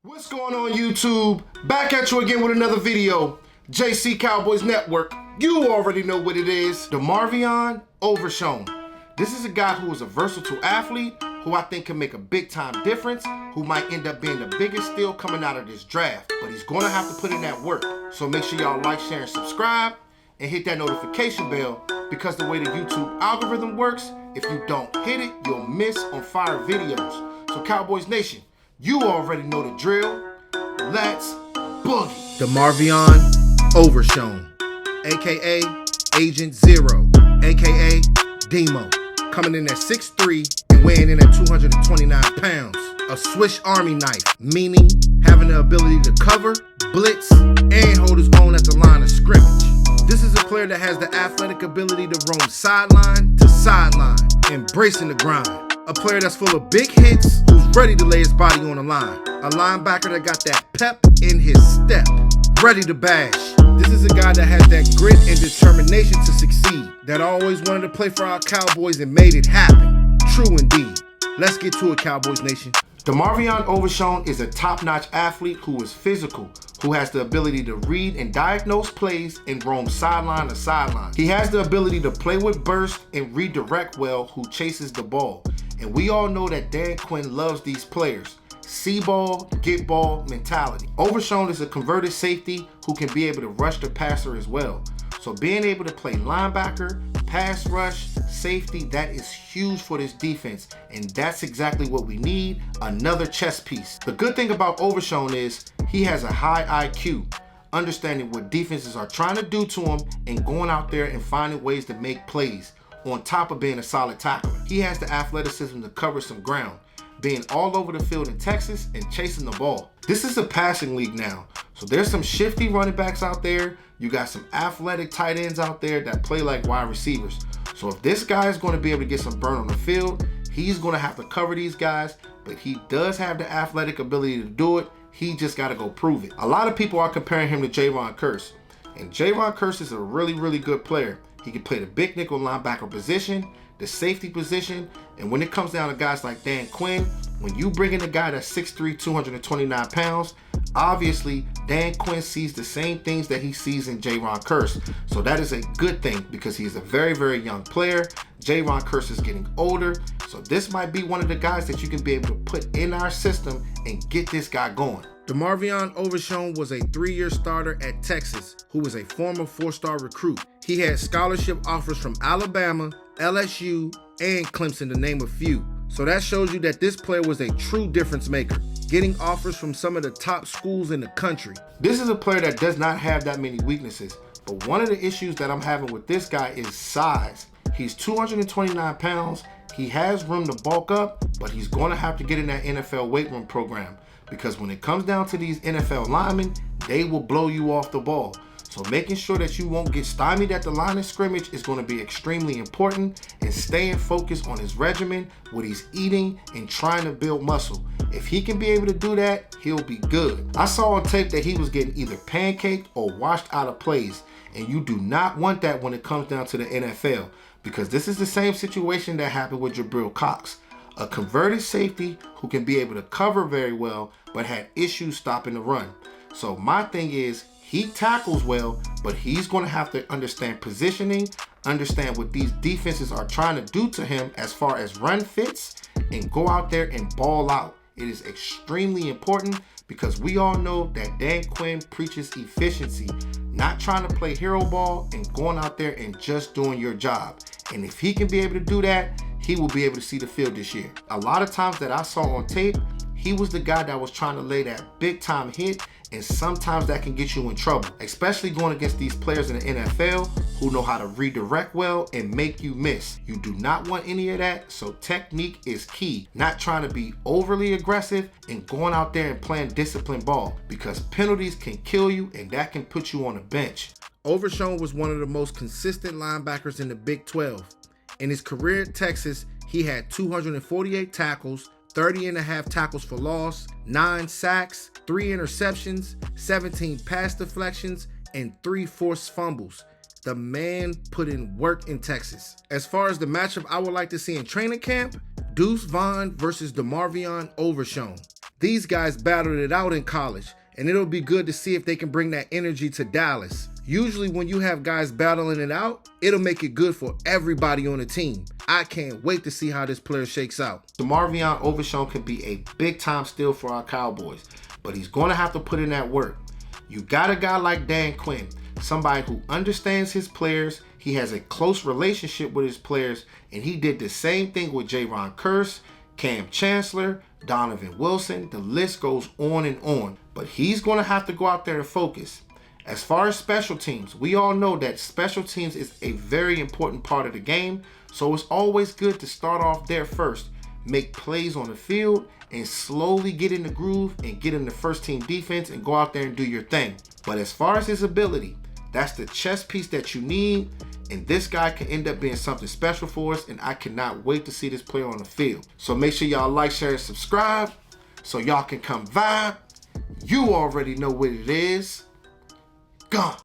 What's going on, YouTube? Back at you again with another video. JC Cowboys Network. You already know what it is. Demarvion Overshown. This is a guy who is a versatile athlete who I think can make a big time difference, who might end up being the biggest steal coming out of this draft. But he's going to have to put in that work. So make sure y'all like, share, and subscribe, and hit that notification bell, because the way the YouTube algorithm works, if you don't hit it, you'll miss on fire videos. So Cowboys Nation, you already know the drill. Let's boogie. Demarvion Overshown, aka Agent Zero, aka Demo, coming in at 6'3" and weighing in at 229 pounds. A Swiss Army knife, meaning having the ability to cover, blitz, and hold his own at the line of scrimmage. This is a player that has the athletic ability to roam sideline to sideline, embracing the grind. A player that's full of big hits, who's ready to lay his body on the line. A linebacker that got that pep in his step, ready to bash. This is a guy that has that grit and determination to succeed, that always wanted to play for our Cowboys and made it happen. True indeed. Let's get to it, Cowboys Nation. Demarvion Overshown is a top-notch athlete who is physical, who has the ability to read and diagnose plays and roam sideline to sideline. He has the ability to play with burst and redirect well, who chases the ball. And we all know that Dan Quinn loves these players. See ball, get ball mentality. Overshown is a converted safety who can be able to rush the passer as well. So being able to play linebacker, pass rush, safety, that is huge for this defense. And that's exactly what we need, another chess piece. The good thing about Overshown is he has a high IQ, understanding what defenses are trying to do to him and going out there and finding ways to make plays, on top of being a solid tackler. He has the athleticism to cover some ground, being all over the field in Texas and chasing the ball. This is a passing league now, so there's some shifty running backs out there. You got some athletic tight ends out there that play like wide receivers. So if this guy is going to be able to get some burn on the field, he's going to have to cover these guys, but he does have the athletic ability to do it. He just got to go prove it. A lot of people are comparing him to Jayron Kearse, and Jayron Kearse is a really, really good player. He can play the big nickel linebacker position, the safety position, and when it comes down to guys like Dan Quinn, when you bring in a guy that's 6'3", 229 pounds, obviously Dan Quinn sees the same things that he sees in Jayron Kearse. So that is a good thing, because he's a very, very young player. Jayron Kearse is getting older, so this might be one of the guys that you can be able to put in our system and get this guy going. Demarvion Overshown was a 3-year starter at Texas, who was a former 4-star recruit. He had scholarship offers from Alabama, LSU, and Clemson, to name a few. So that shows you that this player was a true difference maker, getting offers from some of the top schools in the country. This is a player that does not have that many weaknesses, but one of the issues that I'm having with this guy is size. He's 229 pounds. He has room to bulk up, but he's going to have to get in that NFL weight room program, because when it comes down to these NFL linemen, they will blow you off the ball. So making sure that you won't get stymied at the line of scrimmage is going to be extremely important, and staying focused on his regimen, what he's eating, and trying to build muscle. If he can be able to do that, he'll be good. I saw on tape that he was getting either pancaked or washed out of plays, and you do not want that when it comes down to the NFL, because this is the same situation that happened with Jabril Cox, a converted safety who can be able to cover very well, but had issues stopping the run. So my thing is, he tackles well, but he's going to have to understand positioning, understand what these defenses are trying to do to him as far as run fits, and go out there and ball out. It is extremely important, because we all know that Dan Quinn preaches efficiency, not trying to play hero ball and going out there and just doing your job. And if he can be able to do that, he will be able to see the field this year. A lot of times that I saw on tape, he was the guy that was trying to lay that big time hit, and sometimes that can get you in trouble, especially going against these players in the NFL who know how to redirect well and make you miss. You do not want any of that, so technique is key. Not trying to be overly aggressive and going out there and playing disciplined ball, because penalties can kill you, and that can put you on the bench. Overshown was one of the most consistent linebackers in the Big 12. In his career at Texas, he had 248 tackles, 30.5 tackles for loss, 9 sacks, 3 interceptions, 17 pass deflections, and 3 forced fumbles. The man put in work in Texas. As far as the matchup I would like to see in training camp, Deuce Vaughn versus Demarvion Overshown. These guys battled it out in college, and it'll be good to see if they can bring that energy to Dallas. Usually when you have guys battling it out, it'll make it good for everybody on the team. I can't wait to see how this player shakes out. Demarvion Overshown can be a big time steal for our Cowboys, but he's going to have to put in that work. You got a guy like Dan Quinn, somebody who understands his players, he has a close relationship with his players, and he did the same thing with Jaron Kearse, Cam Chancellor, Donovan Wilson, the list goes on and on. But he's going to have to go out there and focus. As far as special teams, we all know that special teams is a very important part of the game, so it's always good to start off there first, make plays on the field, and slowly get in the groove and get in the first team defense and go out there and do your thing. But as far as his ability, that's the chess piece that you need, and this guy can end up being something special for us, and I cannot wait to see this player on the field. So make sure y'all like, share, and subscribe so y'all can come vibe. You already know what it is. Gone.